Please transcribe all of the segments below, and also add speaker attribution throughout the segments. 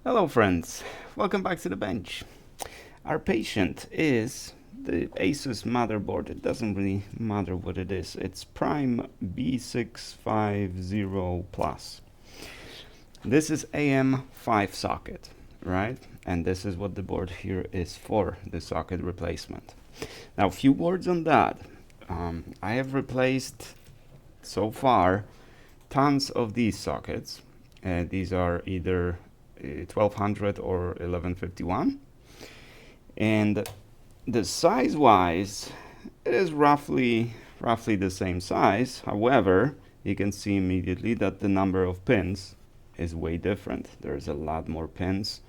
Speaker 1: Hello friends, welcome back to the bench. Our patient is the Asus motherboard. It doesn't really matter what it is. It's Prime B650 Plus. This is AM5 socket, right? And this is what the board here is for, the socket replacement. Now, a few words on that. I have replaced so far tons of these sockets. These are either 1200 or 1151, and the size wise it is roughly the same size. However, you can see immediately that the number of pins is way different. There's a lot more pins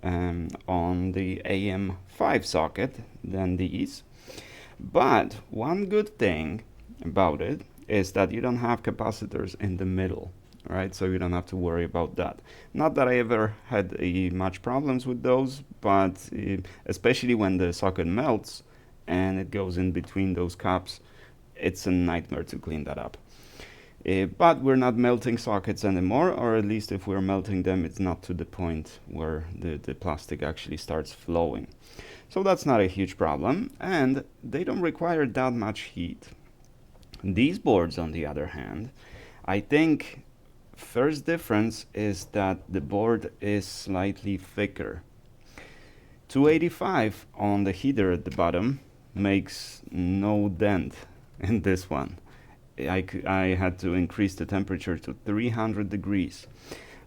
Speaker 1: on the AM5 socket than these, but one good thing about it is that you don't have capacitors in the middle, right? So you don't have to worry about that. Not that I ever had much problems with those, but especially when the socket melts and it goes in between those cups, it's a nightmare to clean that up. But we're not melting sockets anymore, or at least if we're melting them, it's not to the point where the plastic actually starts flowing. So that's not a huge problem, and they don't require that much heat. These boards, on the other hand, I think first difference is that the board is slightly thicker. 285 on the heater at the bottom makes no dent in this one. I had to increase the temperature to 300 degrees,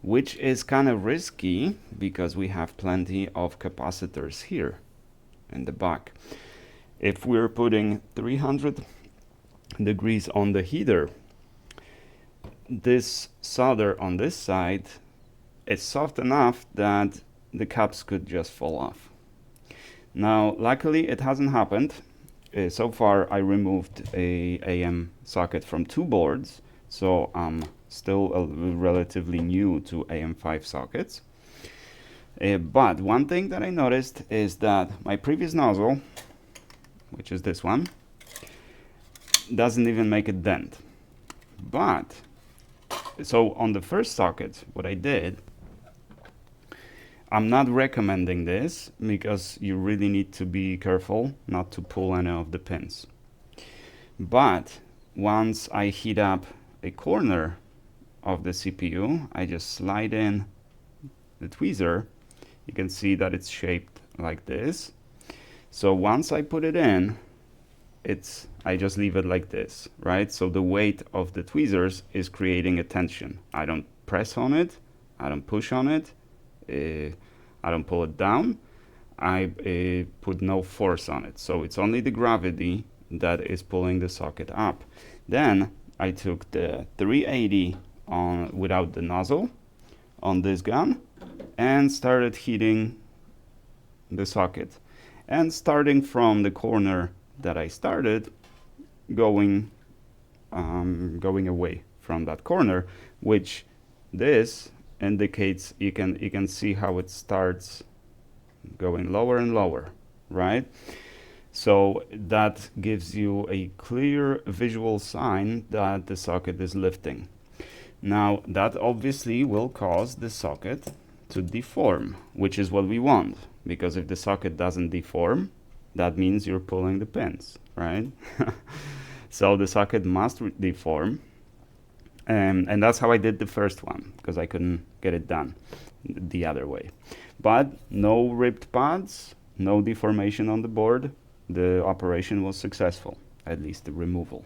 Speaker 1: which is kind of risky because we have plenty of capacitors here in the back. If we're putting 300 degrees on the heater, this solder on this side is soft enough that the caps could just fall off. Now, luckily it hasn't happened. So far I removed a AM socket from 2 boards, so I'm still relatively new to AM5 sockets. But one thing that I noticed is that my previous nozzle, which is this one, doesn't even make a dent. But so on the first socket, what I did, I'm not recommending this because you really need to be careful not to pull any of the pins. But once I heat up a corner of the CPU, I just slide in the tweezer. You can see that it's shaped like this. So once I put it in, I just leave it like this, right? So the weight of the tweezers is creating a tension. I don't press on it, I don't push on it, I don't pull it down, I put no force on it. So it's only the gravity that is pulling the socket up. Then I took the 380 on without the nozzle on this gun and started heating the socket. And starting from the corner that I started, going away from that corner, which this indicates. You can see how it starts going lower and lower, right? So that gives you a clear visual sign that the socket is lifting. Now that obviously will cause the socket to deform, which is what we want, because if the socket doesn't deform, that means you're pulling the pins, right? So the socket must deform, and that's how I did the first one, because I couldn't get it done the other way. But no ripped pads, no deformation on the board. The operation was successful, at least the removal.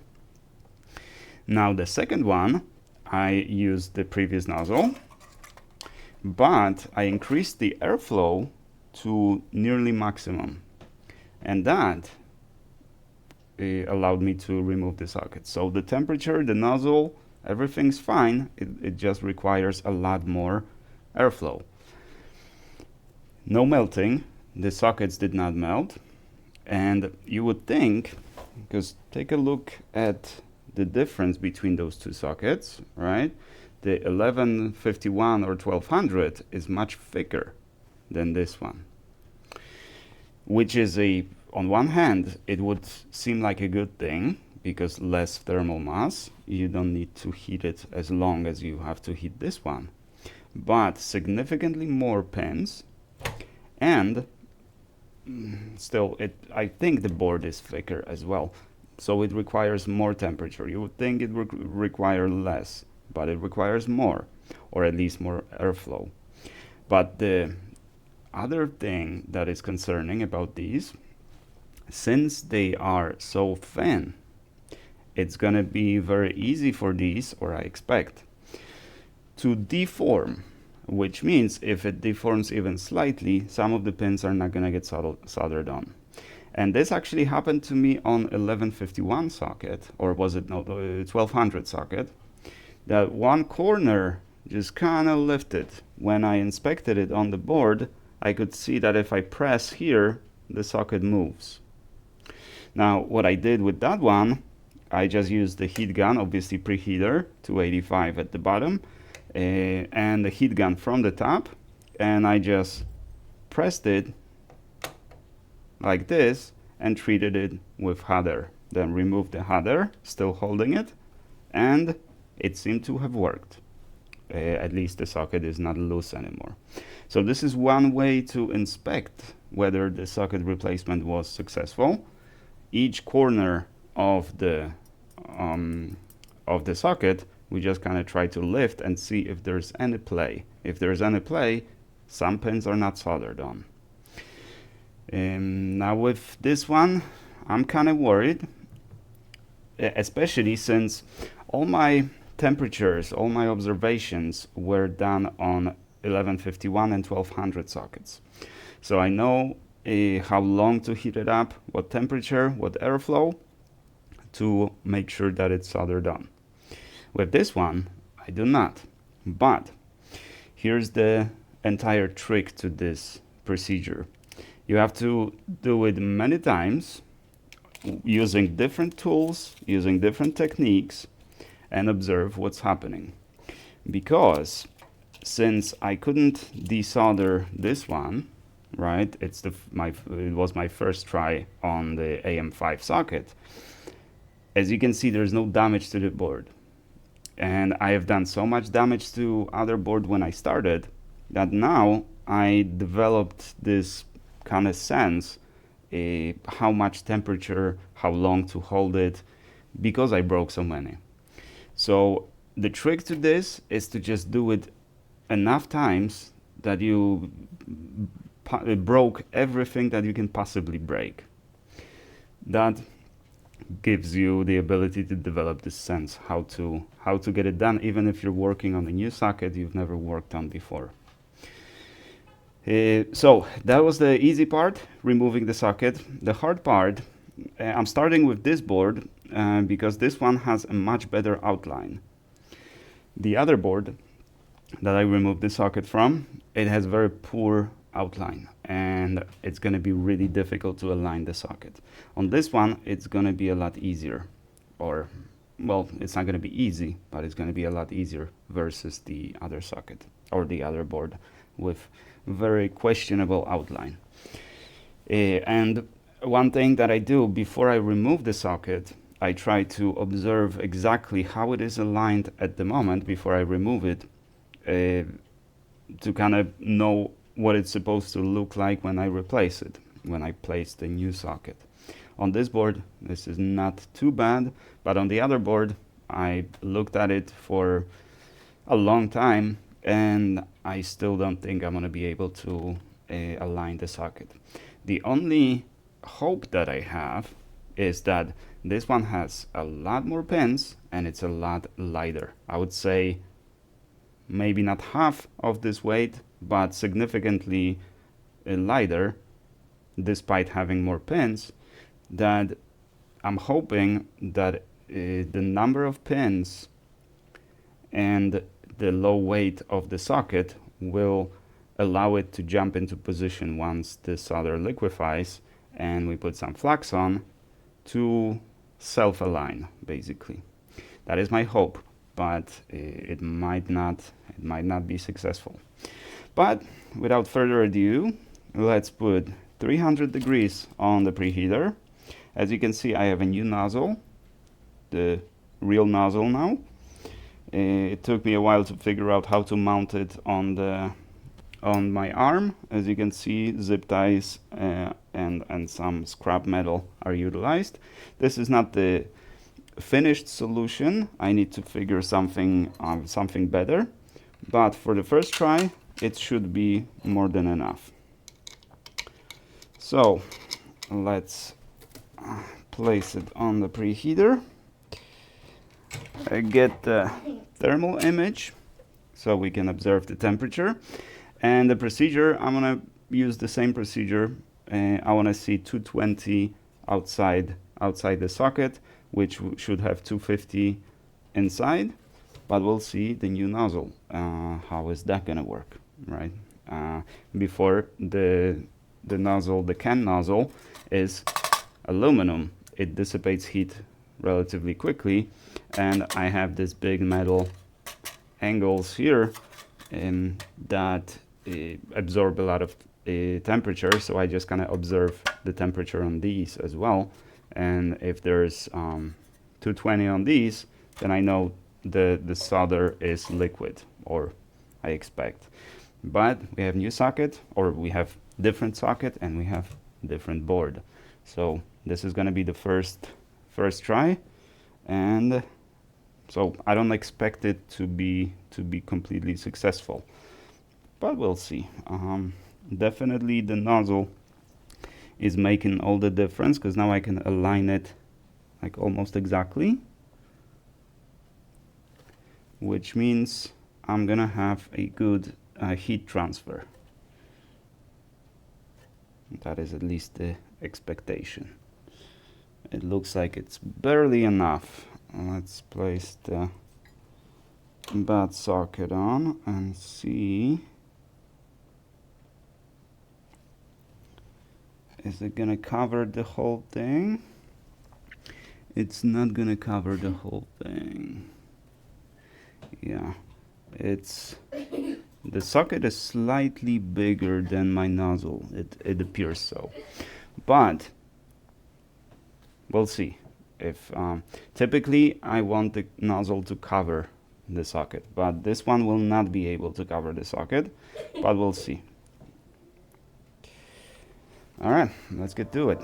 Speaker 1: Now the second one, I used the previous nozzle, but I increased the airflow to nearly maximum, and that allowed me to remove the socket. So the temperature, the nozzle, everything's fine. It just requires a lot more airflow. No melting. The sockets did not melt. And you would think, because take a look at the difference between those two sockets, right? The 1151 or 1200 is much thicker than this one, which is on one hand, it would seem like a good thing because less thermal mass. You don't need to heat it as long as you have to heat this one. but significantly more pins, and still I think the board is thicker as well, so it requires more temperature. You would think it would require less, but it requires more, or at least more airflow. But the other thing that is concerning about these, since they are so thin, it's going to be very easy for these, or I expect, to deform, which means if it deforms even slightly, some of the pins are not going to get soldered on. And this actually happened to me on 1151 socket, or was it no, 1200 socket, that one corner just kind of lifted. When I inspected it on the board, I could see that if I press here, the socket moves. Now, what I did with that one, I just used the heat gun, obviously preheater, 285 at the bottom, and the heat gun from the top, and I just pressed it like this and treated it with hot air. Then removed the hot air, still holding it, and it seemed to have worked. At least the socket is not loose anymore. So this is one way to inspect whether the socket replacement was successful. Each corner of the socket, we just kind of try to lift and see if there's any play. If there's any play, some pins are not soldered on. Now with this one, I'm kind of worried, especially since all my temperatures, all my observations were done on 1151 and 1200 sockets. So I know how long to heat it up, what temperature, what airflow, to make sure that it's soldered on. With this one, I do not. But here's the entire trick to this procedure. You have to do it many times, using different tools, using different techniques, and observe what's happening. Because since I couldn't desolder this one, right, it was my first try on the AM5 socket. As you can see, there's no damage to the board. And I have done so much damage to other board when I started that now I developed this kind of sense how much temperature, how long to hold it, because I broke so many. So the trick to this is to just do it enough times that you broke everything that you can possibly break. That gives you the ability to develop this sense how to get it done, even if you're working on a new socket you've never worked on before. So that was the easy part, removing the socket. The hard part, I'm starting with this board because this one has a much better outline. The other board that I removed the socket from, it has very poor outline, and it's going to be really difficult to align the socket. On this one, it's going to be a lot easier, or, well, it's not going to be easy, but it's going to be a lot easier versus the other socket, or the other board with very questionable outline. And one thing that I do before I remove the socket, I try to observe exactly how it is aligned at the moment before I remove it, to kind of know what it's supposed to look like when I replace it, when I place the new socket. On this board, this is not too bad, but on the other board, I looked at it for a long time, and I still don't think I'm going to be able to align the socket. The only hope that I have is that this one has a lot more pins, and it's a lot lighter. I would say maybe not half of this weight, but significantly lighter, despite having more pins. That I'm hoping that the number of pins and the low weight of the socket will allow it to jump into position once the solder liquefies and we put some flux on to self-align, basically. That is my hope, but it might not be successful. But without further ado, let's put 300 degrees on the preheater. As you can see, I have a new nozzle, the real nozzle now. It took me a while to figure out how to mount it on my arm. As you can see, zip ties and some scrap metal are utilized. This is not the finished solution. I need to figure something better, but for the first try it should be more than enough. So let's place it on the preheater. I get the thermal image so we can observe the temperature, and the procedure, I'm gonna use the same procedure. I want to see 220 outside the socket, which should have 250 inside, but we'll see the new nozzle. How is that gonna work, right? Before the nozzle, the can nozzle is aluminum. It dissipates heat relatively quickly, and I have this big metal angles here that absorb a lot of temperature, so I just kind of observe the temperature on these as well. And if there's 220 on these, then I know the solder is liquid, or I expect. But we have new socket, or we have different socket, and we have different board. So this is going to be the first try, and so I don't expect it to be completely successful, but we'll see. Definitely the nozzle is making all the difference, because now I can align it like almost exactly, which means I'm gonna have a good heat transfer. That is at least the expectation. It looks like it's barely enough. Let's place the bad socket on and see. Is it gonna cover the whole thing? It's not gonna cover the whole thing. Yeah, the socket is slightly bigger than my nozzle. It appears so, but we'll see. If typically I want the nozzle to cover the socket, but this one will not be able to cover the socket, but we'll see. All right, let's get to it.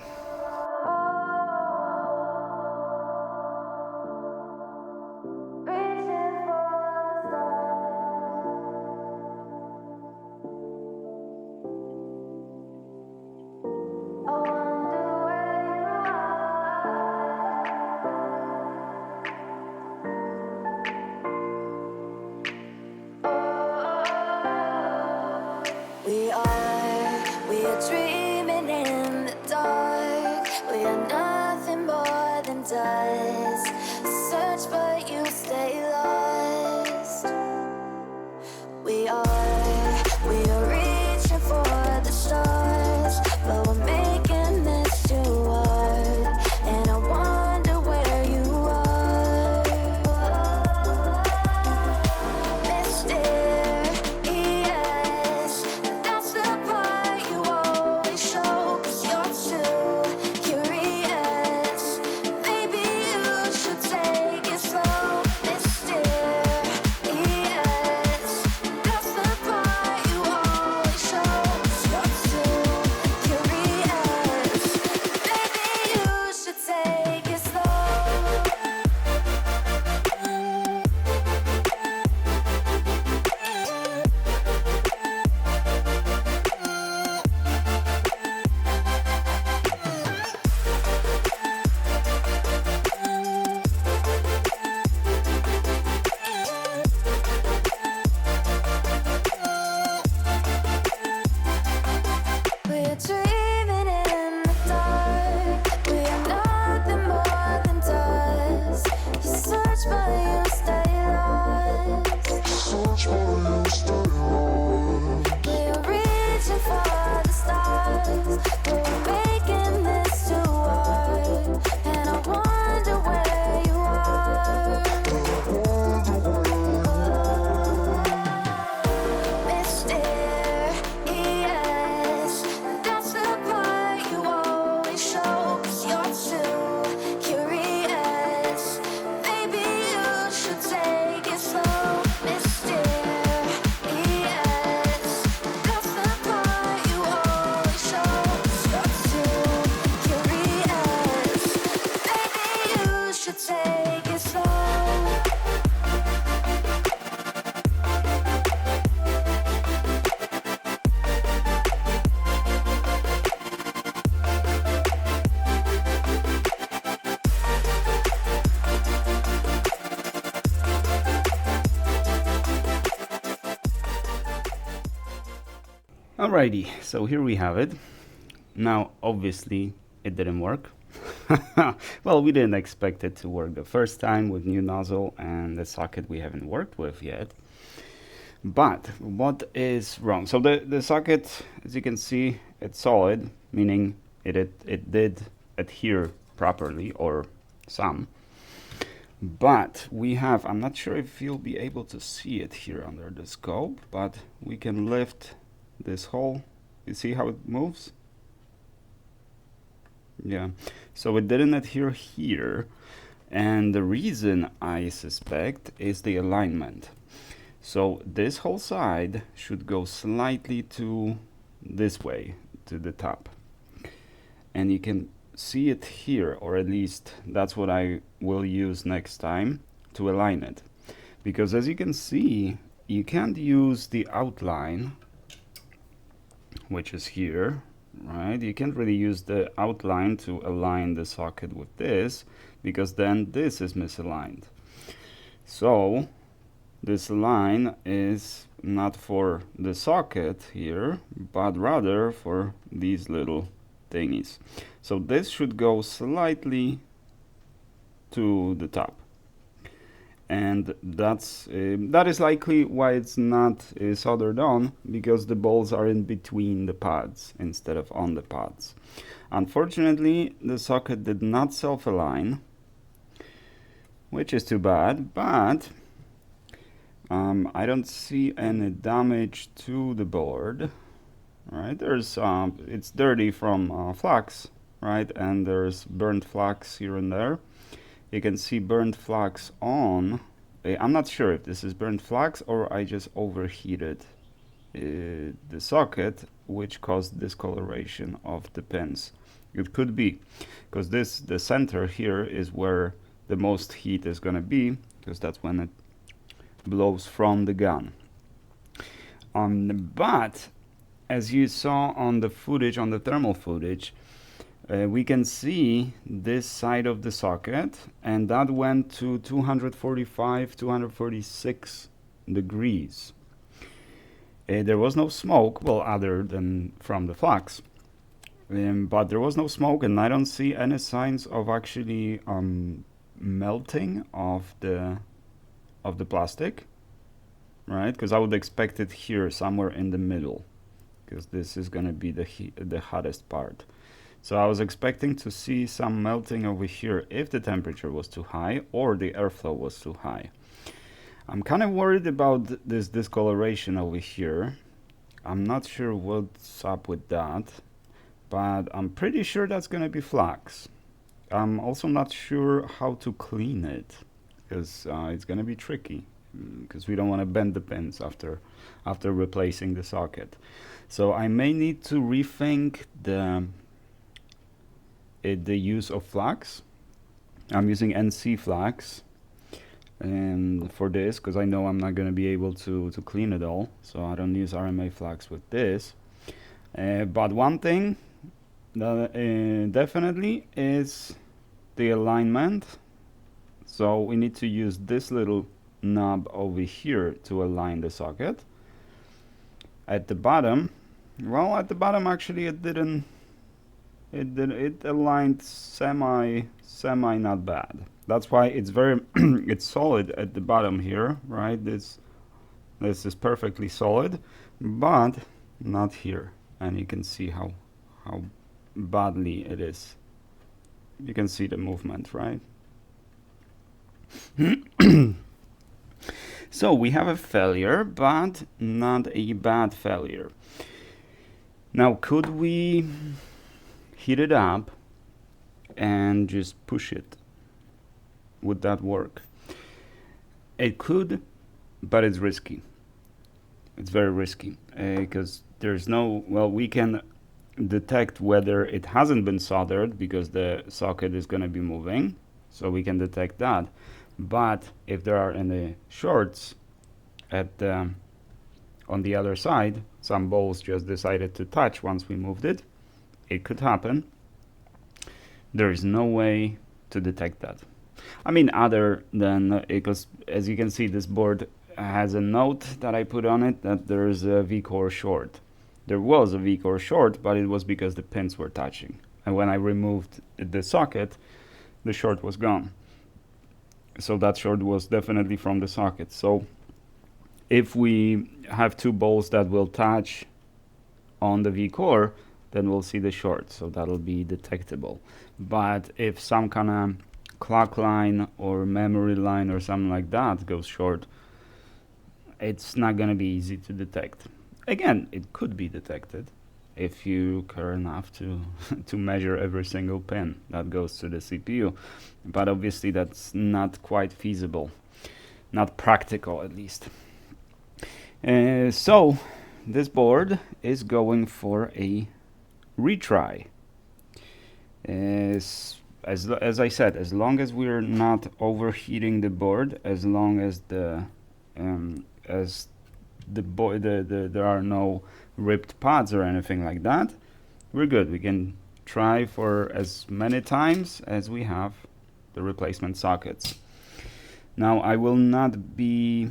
Speaker 2: We are dreaming in the dark. We are nothing more than dust. Search but you stay lost. We are reaching for the stars, but we're making this too hard. And I wonder where you are. Mysterious, that's the part you always show, 'cause you're too curious. Maybe you
Speaker 1: Alrighty, so here we have it. Now, obviously, it didn't work. Well, we didn't expect it to work the first time with new nozzle and the socket we haven't worked with yet. But what is wrong? So the socket, as you can see, it's solid, meaning it did adhere properly, or some. But we have, I'm not sure if you'll be able to see it here under the scope, but we can lift this hole. You see how it moves? Yeah, so it didn't adhere here, and the reason, I suspect, is the alignment. So this whole side should go slightly to this way, to the top. And you can see it here, or at least that's what I will use next time to align it. Because as you can see, you can't use the outline, which is here, right? You can't really use the outline to align the socket with this, because then this is misaligned. So this line is not for the socket here, but rather for these little thingies. So this should go slightly to the top. And that is likely why it's not soldered on, because the balls are in between the pads instead of on the pads. Unfortunately, the socket did not self-align, which is too bad, but I don't see any damage to the board. Right, there's it's dirty from flux, right, and there's burnt flux here and there. You can see burnt flux on. I'm not sure if this is burnt flux or I just overheated the socket, which caused discoloration of the pins. It could be because the center here is where the most heat is going to be, because that's when it blows from the gun. But as you saw on the footage, on the thermal footage, we can see this side of the socket, and that went to 245, 246 degrees. There was no smoke, well, other than from the flux, but there was no smoke, and I don't see any signs of actually melting of the plastic, right? Because I would expect it here somewhere in the middle, because this is going to be the hottest part. So I was expecting to see some melting over here if the temperature was too high or the airflow was too high. I'm kind of worried about this discoloration over here. I'm not sure what's up with that, but I'm pretty sure that's going to be flux. I'm also not sure how to clean it, because it's going to be tricky, because we don't want to bend the pins after replacing the socket. So I may need to rethink the use of flux. I'm using NC flux and for this, because I know I'm not going to be able to clean it all, so I don't use RMA flux with this. But one thing that definitely is the alignment. So we need to use this little knob over here to align the socket. At the bottom, well, at the bottom actually it aligned semi not bad. That's why it's very it's solid at the bottom here, right? This is perfectly solid, but not here. And you can see how badly it is. You can see the movement, right? So we have a failure, but not a bad failure. Now, could we heat it up and just push it? Would that work? It could, but it's risky. It's very risky, because there's no, well, we can detect whether it hasn't been soldered because the socket is going to be moving, so we can detect that. But if there are any shorts at on the other side, some balls just decided to touch once we moved it, it could happen. There is no way to detect that. I mean, other than because as you can see, this board has a note that I put on it that there is a V-core short. there was a V-core short, but it was because the pins were touching. And when I removed the socket, the short was gone. So that short was definitely from the socket. So if we have two balls that will touch on the V-core, then we'll see the short, so that'll be detectable. But if some kind of clock line or memory line or something like that goes short, it's not going to be easy to detect. Again, it could be detected if you care enough to to measure every single pin that goes to the CPU, but obviously that's not quite feasible, not practical at least. So this board is going for a retry. As I said, as long as we're not overheating the board, as long as there are no ripped pads or anything like that, we're good. We can try for as many times as we have the replacement sockets. Now I will not be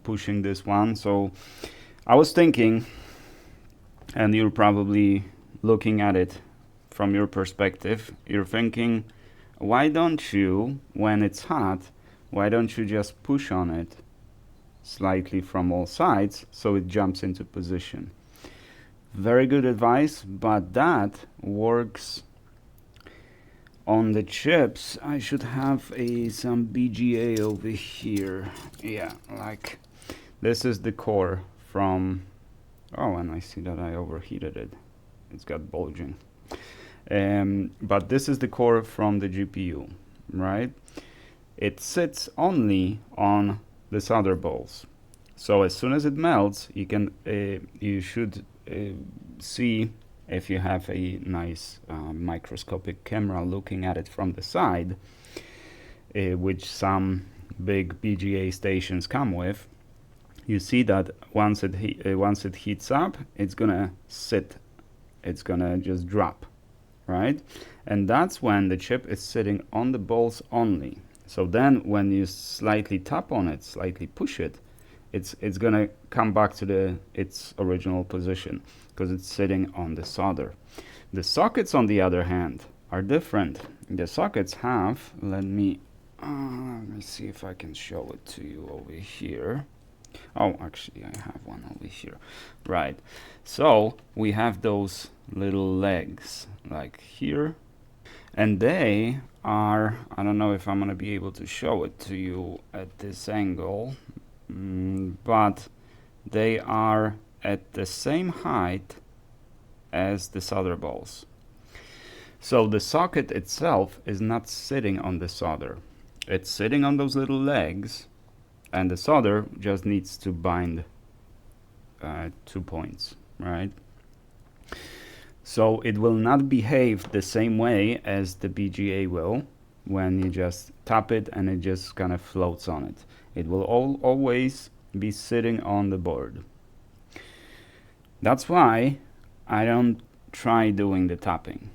Speaker 1: pushing this one. So I was thinking, and you're probably looking at it from your perspective, you're thinking, why don't you, when it's hot, why don't you just push on it slightly from all sides so it jumps into position? Very good advice, but that works on the chips. I should have some BGA over here. Yeah, like this is the core from, oh, and I see that I overheated it. It's got bulging. But this is the core from the GPU, right? It sits only on the solder balls. So as soon as it melts, you should see, if you have a nice microscopic camera looking at it from the side, which some big BGA stations come with, you see that once it heats up, it's gonna sit, it's gonna just drop, right? And that's when the chip is sitting on the balls only. So then when you slightly tap on it, slightly push it, it's gonna come back to its original position because it's sitting on the solder. The sockets, on the other hand, are different. The sockets have, let me see if I can show it to you over here. Oh, actually I have one over here. Right. So we have those little legs like here, and they are, I don't know if I'm gonna be able to show it to you at this angle, but they are at the same height as the solder balls. So the socket itself is not sitting on the solder. It's sitting on those little legs, and the solder just needs to bind 2 points, right? So it will not behave the same way as the BGA will when you just tap it and it just kind of floats on it. It will always be sitting on the board. That's why I don't try doing the tapping.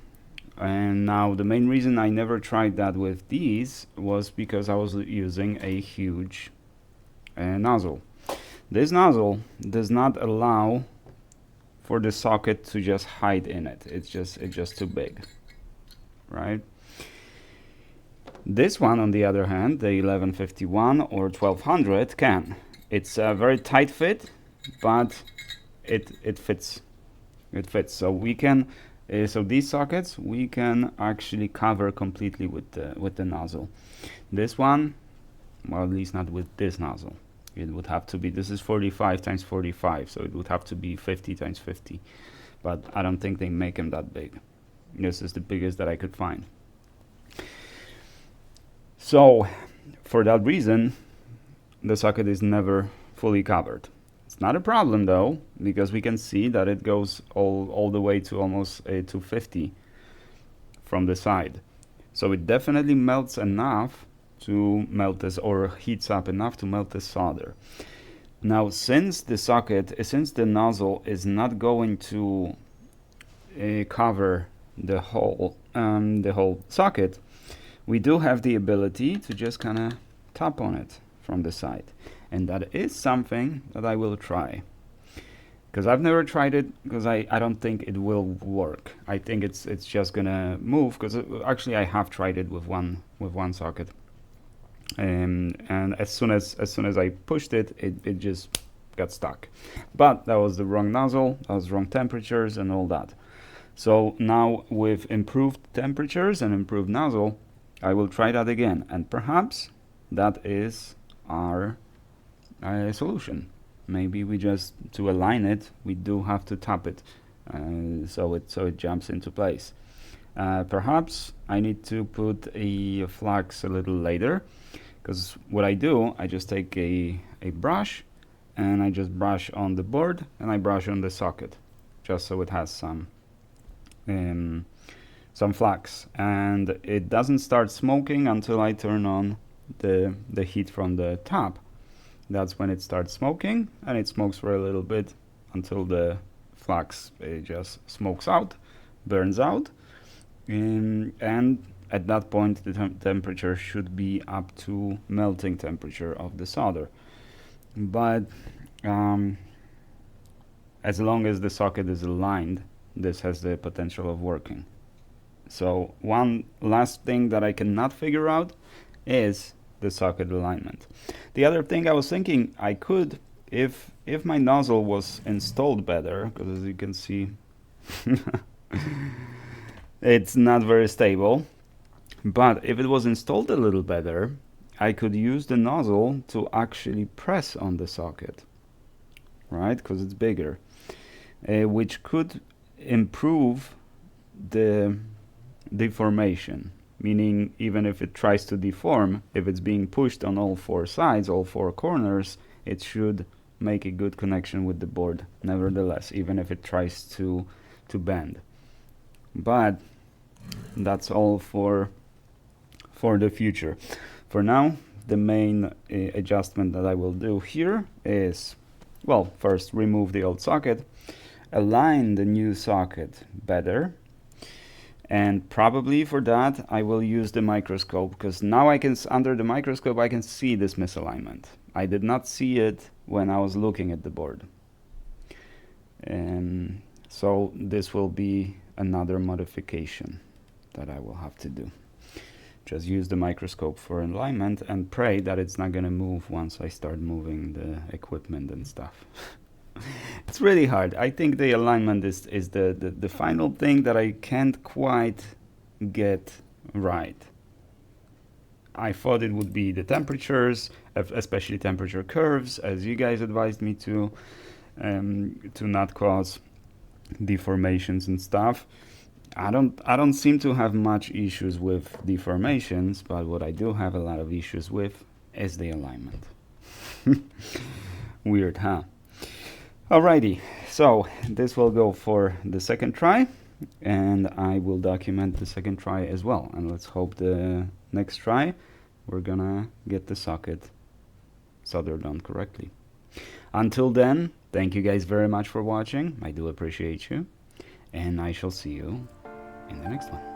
Speaker 1: And now the main reason I never tried that with these was because I was using a huge nozzle. This nozzle does not allow for the socket to just hide in it. It's just too big, right? This one, on the other hand, the 1151 or 1200 can. It's a very tight fit, but it fits. It fits. So we can, so these sockets we can actually cover completely with the nozzle. This one, well, at least not with this nozzle. It would have to be, this is 45 times 45, so it would have to be 50 times 50. But I don't think they make them that big. This is the biggest that I could find. So for that reason, the socket is never fully covered. It's not a problem though, because we can see that it goes all the way to almost 250 from the side. So it definitely melts enough to melt this, or heats up enough to melt the solder. Now, since the nozzle is not going to cover the whole socket, we do have the ability to just kind of tap on it from the side, and that is something that I will try. because I've never tried it, because I don't think it will work. I think it's just gonna move, because actually I have tried it with one socket, and as soon as I pushed it, it just got stuck. But that was the wrong nozzle, that was wrong temperatures and all that. So now with improved temperatures and improved nozzle, I will try that again, and perhaps that is our solution. Maybe we just, to align it, we do have to tap it, so it jumps into place. Perhaps I need to put a flux a little later, because what I do, I just take a brush, and I just brush on the board, and I brush on the socket, just so it has some flux, and it doesn't start smoking until I turn on the heat from the top. That's when it starts smoking, and it smokes for a little bit until the flux just smokes out, burns out, and at that point the temperature should be up to melting temperature of the solder. But as long as the socket is aligned, this has the potential of working. So one last thing that I cannot figure out is the socket alignment. The other thing I was thinking, I could, if my nozzle was installed better, because as you can see it's not very stable, but if it was installed a little better, I could use the nozzle to actually press on the socket, right, because it's bigger, which could improve the deformation. Meaning, even if it tries to deform, if it's being pushed on all four sides, all four corners, it should make a good connection with the board nevertheless, even if it tries to bend. But that's all for the future. For now, the main adjustment that I will do here is, well, first remove the old socket, align the new socket better, and probably for that I will use the microscope, because now I can, under the microscope, I can see this misalignment. I did not see it when I was looking at the board. And so this will be another modification that I will have to do. Just use the microscope for alignment and pray that it's not going to move once I start moving the equipment and stuff. It's really hard. I think the alignment is the final thing that I can't quite get right. I thought it would be the temperatures, especially temperature curves, as you guys advised me to not cause deformations and stuff. I don't seem to have much issues with deformations, but what I do have a lot of issues with is the alignment. Weird, huh? Alrighty, so this will go for the second try, and I will document the second try as well, and let's hope the next try we're gonna get the socket soldered on correctly. Until then, thank you guys very much for watching. I do appreciate you, and I shall see you in the next one.